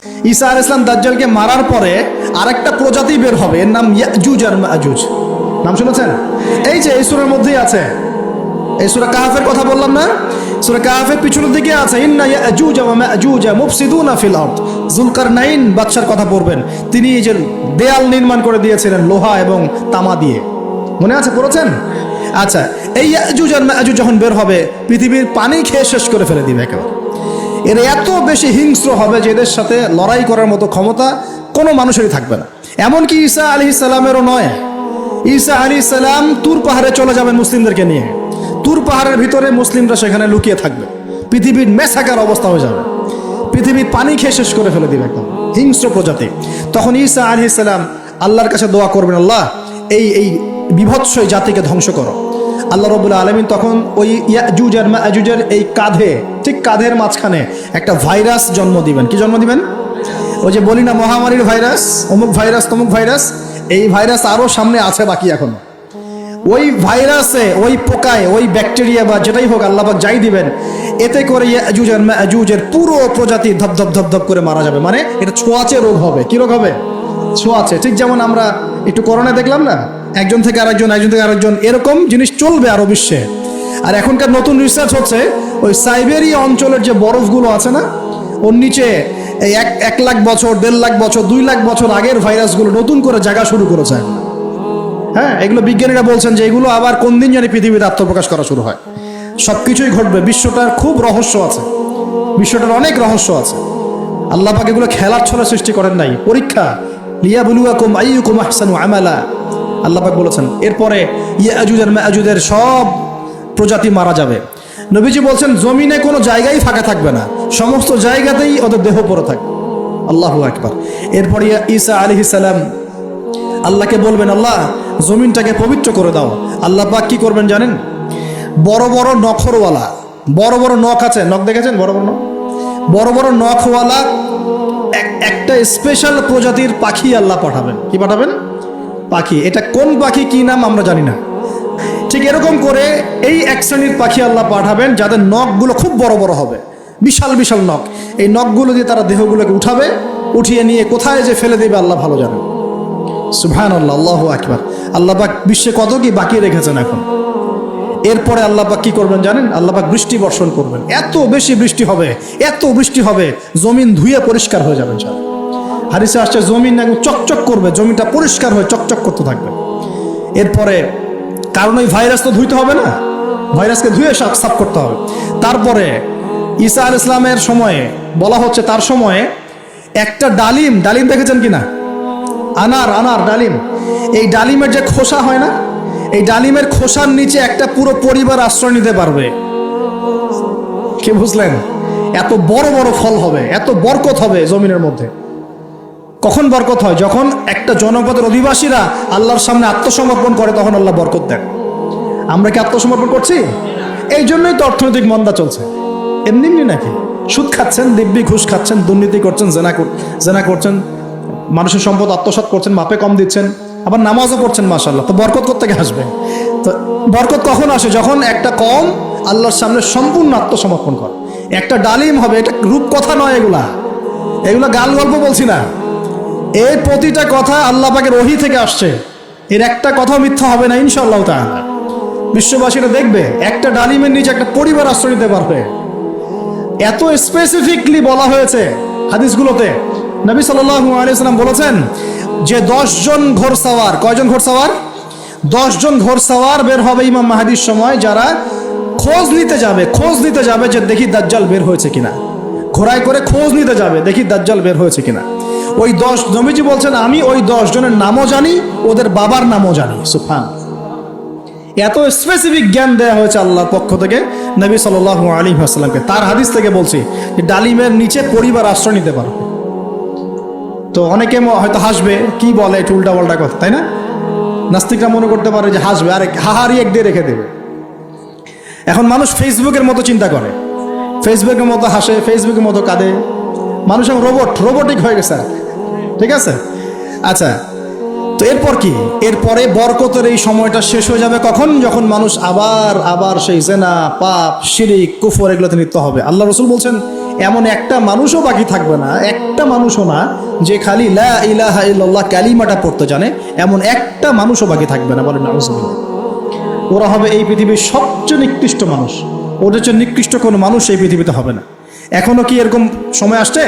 ঈসা আলাইহিস সালাম দাজ্জালকে মারার পরে আরেকটা প্রজাতি বের হবে, এর নাম ইয়াজুজ আর মাজুজ। নাম শুনেছেন? এই যে এই সূরার মধ্যেই আছে, এই সূরা কাহফের কথা বললাম না, সূরা কাহফের পিছনের দিকে আছে ইন্না ইয়াজুজ ওয়া মাজুজ মুফসিদুনা ফিল আরদ। যুলকারনাইন বাদশার কথা পড়বেন, তিনি এই যে দেয়াল নির্মাণ করে দিয়েছিলেন লোহা এবং তামা দিয়ে, মনে আছে, পড়েছেন? আচ্ছা, এই ইয়াজুজ আর মাজুজ যখন বের হবে পৃথিবীর পানি খেয়ে শেষ করে ফেলে দিবে একেবারে। এরা এত বেশি হিংস্র হবে যে এদের সাথে লড়াই করার মতো ক্ষমতা কোনো মানুষেরই থাকবে না। এমনকি ঈসা আলাইহিস সালামেরও নয়। ঈসা আলাইহিস সালাম তুর পাহাড়ে চলে যাবেন মুসলিমদেরকে নিয়ে, তুর পাহাড়ের ভিতরে মুসলিমরা সেখানে লুকিয়ে থাকবে, পৃথিবীর মেসাকার অবস্থা হয়ে যাবে, পৃথিবীর পানি খেয়ে শেষ করে ফেলে দিবে একদম হিংস্র প্রজাতি। তখন ঈসা আলাইহিস সালাম আল্লাহর কাছে দোয়া করবেন, আল্লাহ এই বিভৎস জাতিকে ধ্বংস করো। আল্লাহ রাব্বুল আলামিন তখন ওই ইয়াজুজ আর মাজুজের এই কাঁধে, ঠিক কাঁধের মাঝখানে একটা ভাইরাস জন্ম দিবেন। কি জন্ম দিবেন? ওই যে বলি না মহামারীর ভাইরাস, অমুক ভাইরাস তমুক ভাইরাস, এই ভাইরাস আরও সামনে আছে বাকি এখন। ওই ভাইরাসে, ওই পোকায়, ওই ব্যাকটেরিয়া বা যেটাই হোক আল্লাহ পাক যাই দিবেন, এতে করে ইয়াজুজ আর মাজুজের পুরো প্রজাতি ধপ ধপ ধপ ধপ করে মারা যাবে। মানে এটা ছোঁয়াচে রোগ হবে। কি রোগ হবে? ছোঁয়াচে। ঠিক যেমন আমরা একটু করোনা দেখলাম না, একজন থেকে আরেকজন, একজন থেকে আরেকজন, এরকম জিনিস চলবে আরো বিশ্বে। আর এখনকার নতুন রিসার্চ হচ্ছে ওই সাইবেরিয়া অঞ্চলের যে বরফগুলো আছে না, ওর নিচে এই 1 লাখ বছর, 1.5 লাখ বছর, 2 লাখ বছর আগের ভাইরাসগুলো নতুন করে জায়গা শুরু করেছে। হ্যাঁ, এগুলো বিজ্ঞানীরা বলছেন যে এগুলো আবার কোন দিন জানি পৃথিবীতে আত্মপ্রকাশ করা শুরু হয়। সবকিছুই ঘটবে। বিশ্বটার খুব রহস্য আছে, বিশ্বটার অনেক রহস্য আছে। আল্লাহ পাক এগুলো খেলার ছলে সৃষ্টি করেন নাই, পরীক্ষা। লিয়াবলুয়াকুম আইয়ুকুম আহসানু আমালা, আল্লাহ পাক বলেছেন। এরপরে ইয়াজুজ আর মাজুজের সব প্রজাতি মারা যাবে। নবীজি বলছেন জমিনে কোনো জায়গায় ফাঁকা থাকবে না, সমস্ত জায়গাতেই ওদের দেহ পড়ে থাকবে। আল্লাহু আকবার। এরপরে ঈসা আলাইহিস সালাম আল্লাহকে বলবেন, আল্লাহ জমিনটাকে পবিত্র করে দাও। আল্লাহ পাক কি করবেন জানেন? বড় বড় নখরওয়ালা, বড় বড় নখ আছে, নখ দেখেছেন? বড় বড় নখ, বড় বড় নখওয়ালা একটা স্পেশাল প্রজাতির পাখি আল্লাহ পাঠাবেন। কি পাঠাবেন? পাখি। এটা কোন পাখি, কি নাম আমরা জানি না। ঠিক এরকম করে এই এক শ্রেণীর পাখি আল্লাহ পাঠাবেন যাদের নখগুলো খুব বড় বড় হবে, বিশাল বিশাল নখ। এই নখগুলো দিয়ে তারা দেহগুলোকে উঠাবে, উঠিয়ে নিয়ে কোথায় যে ফেলে দেবে আল্লাহ ভালো জানেন। সুবহানাল্লাহ, আল্লাহু আকবার। আল্লাহ পাক বিশ্বে কত কি বাকি রেখেছেন এখন। এরপরে আল্লাহ পাক কি করবেন জানেন? আল্লাহ পাক বৃষ্টি বর্ষণ করবেন। এত বেশি বৃষ্টি হবে, এত বৃষ্টি হবে, জমিন ধুয়ে পরিষ্কার হয়ে যাবে। হাদিসে আসছে জমিন একদম চকচক করবে, জমিটা পরিষ্কার হয়ে চকচক করতে থাকবে। এরপরে কারণ ওই ভাইরাস তো ধুইতে হবে না, ভাইরাসকে ধুয়ে সাফ করতে হবে। তারপরে ঈসা আলাইহিস সালামের সময়ে বলা হচ্ছে, তার সময়ে একটা ডালিম, ডালিম দেখেছেন কিনা? আনার ডালিম, এই ডালিমের যে খোসা হয় না, এই ডালিমের খোসার নিচে একটা পুরো পরিবার আশ্রয় নিতে পারবে। কি বুঝলেন? এত বড় বড় ফল হবে, এত বরকত হবে জমিনের মধ্যে। কখন বরকত হয়? যখন একটা জনপদের অধিবাসীরা আল্লাহর সামনে আত্মসমর্পণ করে, তখন আল্লাহ বরকত দেন। আমরা কি আত্মসমর্পণ করছি? এই জন্যই তো অর্থনৈতিক মন্দা চলছে। এমনি এমনি নাকি? সুদ খাচ্ছেন, দিব্যি ঘুষ খাচ্ছেন, দুর্নীতি করছেন, জেনা করছেন, মানুষের সম্পদ আত্মসাৎ করছেন, মাপে কম দিচ্ছেন, আবার নামাজও পড়ছেন, মাশাআল্লাহ। তো বরকত কোত্থেকে আসবে? তো বরকত কখন আসে? যখন একটা কম আল্লাহর সামনে সম্পূর্ণ আত্মসমর্পণ করে। একটা ডালিম হবে, এটা রূপকথা নয়, এগুলা গাল গল্প বলছি না। এই প্রতিটা কথা আল্লাহ পাকের ওহী থেকে আসছে, এর একটা কথা মিথ্যা হবে না ইনশাআল্লাহ তাআলা। বিশ্ববাসীরা দেখবে একটা ডালিমের নিচে একটা পরিবার আশ্রয় নিতে পারবে। এত স্পেসিফিকলি বলা হয়েছে হাদিসগুলোতে। নবী সাল্লাল্লাহু আলাইহি ওয়াসাল্লাম বলেছেন যে 10 জন ঘোড়সওয়ার, কয়জন ঘোড়সওয়ার? 10 জন ঘোড়সওয়ার বের হবে ইমাম মাহদির সময়, যারা খোঁজ নিতে যাবে যে দেখি দাজ্জাল বের হয়েছে কিনা। ঘোড়ায় করে খোঁজ নিতে যাবে, দেখি দাজ্জাল বের হয়েছে কিনা। ওই 10, নবীজি বলছেন আমি ওই 10 জনের নামও জানি, ওদের বাবার নামও জানি। সুবহানাল্লাহ, এত স্পেসিফিক জ্ঞান দেওয়া হয়েছে আল্লাহর পক্ষ থেকে নবী সাল্লাল্লাহু আলাইহি ওয়াসাল্লামকে। তার হাদিস থেকে বলছি যে ডালিমের নিচে পরিবার আশ্রয় নিতে পারবে। তো অনেকে হয়তো হাসবে, কি বলে একটু উল্টা পাল্টা কথা, তাই না? নাস্তিকরা মনে করতে পারে যে হাসবে, আরে হাহারি এক দিয়ে রেখে দেবে। এখন মানুষ ফেসবুকের মতো চিন্তা করে, ফেসবুকের মতো হাসে, ফেসবুকের মতো কাঁদে। মানুষ এখন রোবটিক হয়ে গেছে। ঠিক আছে, আচ্ছা। তো এরপর কি? এরপরে বরকতের এই সময়টা শেষ হয়ে যাবে কখন? যখন মানুষ আবার সেই জেনা, পাপ, শিরিক, কুফর এগুলোতে লিপ্ত হবে। আল্লাহ রাসূল বলছেন এমন একটা মানুষও বাকি থাকবে না, একটা মানুষও না যে খালি লা ইলাহা ইল্লাল্লাহ কালিমাটা পড়তে জানে, এমন একটা মানুষও বাকি থাকবে না। বলেন নাউজুবিল্লাহ। ওরা হবে এই পৃথিবীর সবচেয়ে নিকৃষ্ট মানুষ, ওদের চেয়ে নিকৃষ্ট কোনো মানুষ এই পৃথিবীতে হবে না। এখনো কি এরকম সময় আসছে?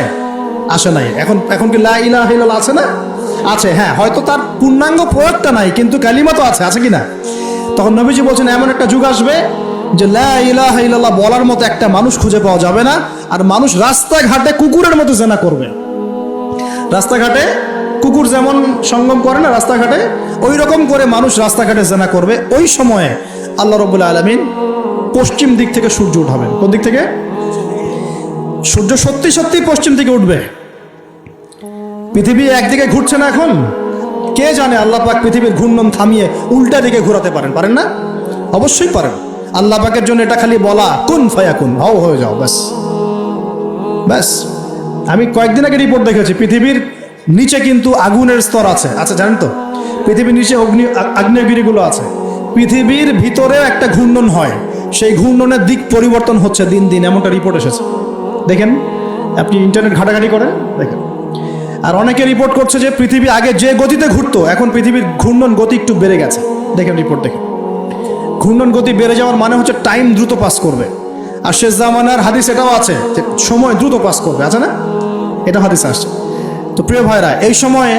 আসে নাই। এখন কি লা ইলাহা ইল্লাল্লাহ আছে না? আছে, হ্যাঁ, হয়তো তার পূর্ণাঙ্গ প্রয়োগটা নাই, কিন্তু কালিমা তো আছে কি না? তখন নবীজি বলছেন এমন একটা যুগ আসবে যে লা ইলাহা ইল্লাল্লাহ বলার মতো একটা মানুষ খুঁজে পাওয়া যাবে না, আর মানুষ রাস্তাঘাটে কুকুরের মতো জেনা করবে। রাস্তাঘাটে কুকুর যেমন সঙ্গম করে না রাস্তাঘাটে, ওই রকম করে মানুষ রাস্তাঘাটে জেনা করবে। ওই সময়ে আল্লাহ রাব্বুল আলামিন পশ্চিম দিক থেকে সূর্য উঠাবেন। কোন দিক থেকে? সূর্য সত্যি সত্যি পশ্চিম দিকে উঠবে। পৃথিবী একদিকে ঘুরছে না এখন, কে জানে আল্লাহ পাক পৃথিবীর ঘূর্ণন থামিয়ে উল্টা দিকে ঘোরাতে পারেন না? অবশ্যই পারেন। আল্লাহ পাকের জন্য এটা খালি বলা, কুন ফায়াকুন, হও হয়ে যাও, ব্যাস ব্যাস। আমি কয়েকদিন আগে রিপোর্ট দেখেছি, পৃথিবীর নিচে কিন্তু আগুনের স্তর আছে, আচ্ছা জানেন তো? পৃথিবীর নিচে আগ্নেয়গিরিগুলো আছে। পৃথিবীর ভিতরেও একটা ঘূর্ণন হয়, সেই ঘূর্ণনের দিক পরিবর্তন হচ্ছে দিন দিন, এমনটা রিপোর্ট এসেছে। দেখেন, আপনি ইন্টারনেট ঘাটাঘাটি করেন, দেখেন। আর অনেকে রিপোর্ট করছে যে পৃথিবী আগে যে গতিতে ঘুরতো, এখন পৃথিবীর ঘূর্ণন গতি একটু বেড়ে গেছে। দেখেন রিপোর্ট, দেখেন। ঘূর্ণন গতি বেড়ে যাওয়ার মানে হচ্ছে টাইম দ্রুত পাস করবে। আর শেষ জামানার হাদিস এটাও আছে যে সময় দ্রুত পাস করবে, আছে না? এটা হাদিস আসছে। তো প্রিয় ভাইরা, এই সময়ে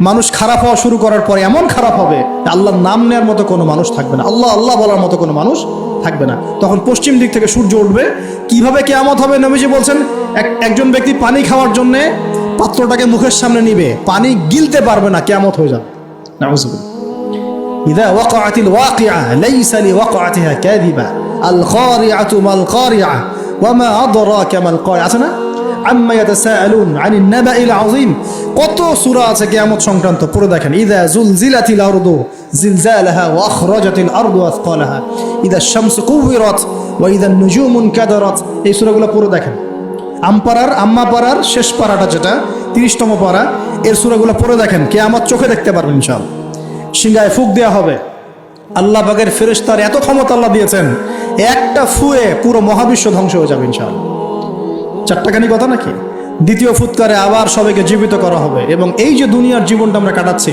মানুষ খারাপ হওয়া শুরু করার পরে এমন খারাপ হবে আল্লাহর নাম নেওয়ার মতো কোনো মানুষ থাকবে না, আল্লাহ আল্লাহ বলার মতো কোনো মানুষ থাকবে না। তখন পশ্চিম দিক থেকে সূর্য উঠবে। কিভাবে কিয়ামত হবে? নবীজি বলছেন একজন ব্যক্তি পানি খাওয়ার জন্যে পাত্রটাকে মুখের সামনে নিবে, পানি গিলতে পারবে না, কিয়ামত হয়ে যাবে। নাউজুবিল্লাহ। ইযা ওয়াকাআতিল ওয়াকিআ লাইসা লিওয়াকাআতিহা কাযিবা আল খারিআতু মাল খারিআ ওয়া মা আদরাকা মাল খারিআ। আছে না? আম্মা ইয়াতাসাআলুন আনিন নাবাইল আযীম। কত সূরা আছে কিয়ামত সংক্রান্ত, পড়ে দেখেন। ইযা যুলজিলাতিল আরদু জিলজালাহা ওয়া আখরাজাতিল আরদু আথকালাহা ইযা শামসু কুওয়িরাত ওয়া ইযা নুজুমু কাদারাত। এই সূরাগুলো পড়ে দেখেন। আম্মা পাড়ার শেষ পাড়াটা, যেটা 30তম পাড়া, এর সূরাগুলো পড়ে দেখেন, কিয়ামত চোখে দেখতে পারবেন ইনশাআল্লাহ। সিংহায় ফুঁক দেওয়া হবে। আল্লাহ পাকের ফেরেশতার এত ক্ষমতা আল্লাহ দিয়েছেন, একটা ফুয়ে পুরো মহাবিশ্ব ধ্বংস হয়ে যাবে ইনশাআল্লাহ। চারটাখানি কথা নাকি? দ্বিতীয় ফুৎকারে আবার সবাইকে জীবিত করা হবে। এবং এই যে দুনিয়ার জীবনটা আমরা কাটাচ্ছি,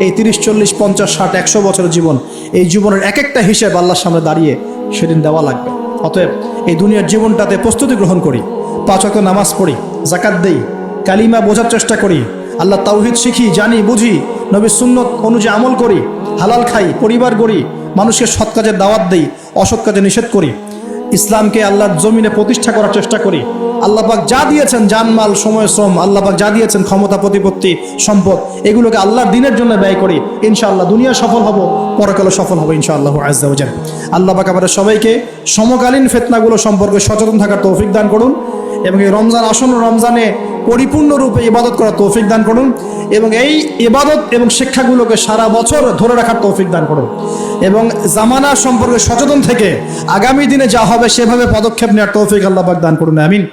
এই 30, 40, 50, 60, 100 বছরের জীবন, এই জীবনের এক একটা হিসেব আল্লাহর সামনে দাঁড়িয়ে সেদিন দেওয়া লাগবে। অতএব এই দুনিয়ার জীবনটাতে প্রস্তুতি গ্রহণ করি, 5 ওয়াক্ত নামাজ পড়ি, যাকাত দেই, কালিমা বোঝার চেষ্টা করি, আল্লাহ তাওহীদ শিখি, জানি, বুঝি, নবীর সুন্নত অনুযায়ী আমল করি, হালাল খাই, পরিবার গড়ি, মানুষকে সৎ কাজের দাওয়াত দেই, অসৎ কাজে নিষেধ করি, ইসলামকে আল্লাহর জমিনে প্রতিষ্ঠা করার চেষ্টা করি। আল্লাহ পাক যা দিয়েছেন, জানমাল, সময়, শ্রম, আল্লাহ পাক যা দিয়েছেন, ক্ষমতা, প্রতিপত্তি, সম্পদ, এগুলোকে আল্লাহর দ্বীনের জন্য ব্যয় করি। ইনশাআল্লাহ দুনিয়া সফল হব, পরকালে সফল হব ইনশাআল্লাহ আযজা ওয়া জাল্লা। আল্লাহ পাক আমাদের সবাইকে সমকালীন ফিতনাগুলো সম্পর্কে সচেতন থাকার তৌফিক দান করুন, এবং এই রমজান, আসন্ন রমজানে পরিপূর্ণরূপে ইবাদত করার তৌফিক দান করুন, এবং এই ইবাদত এবং শিক্ষাগুলোকে সারা বছর ধরে রাখার তৌফিক দান করুন, এবং জামানা সম্পর্কে সচেতন থেকে আগামী দিনে যা হবে সেভাবে পদক্ষেপ নেওয়ার তৌফিক আল্লাহ পাক দান করুন। আমিন।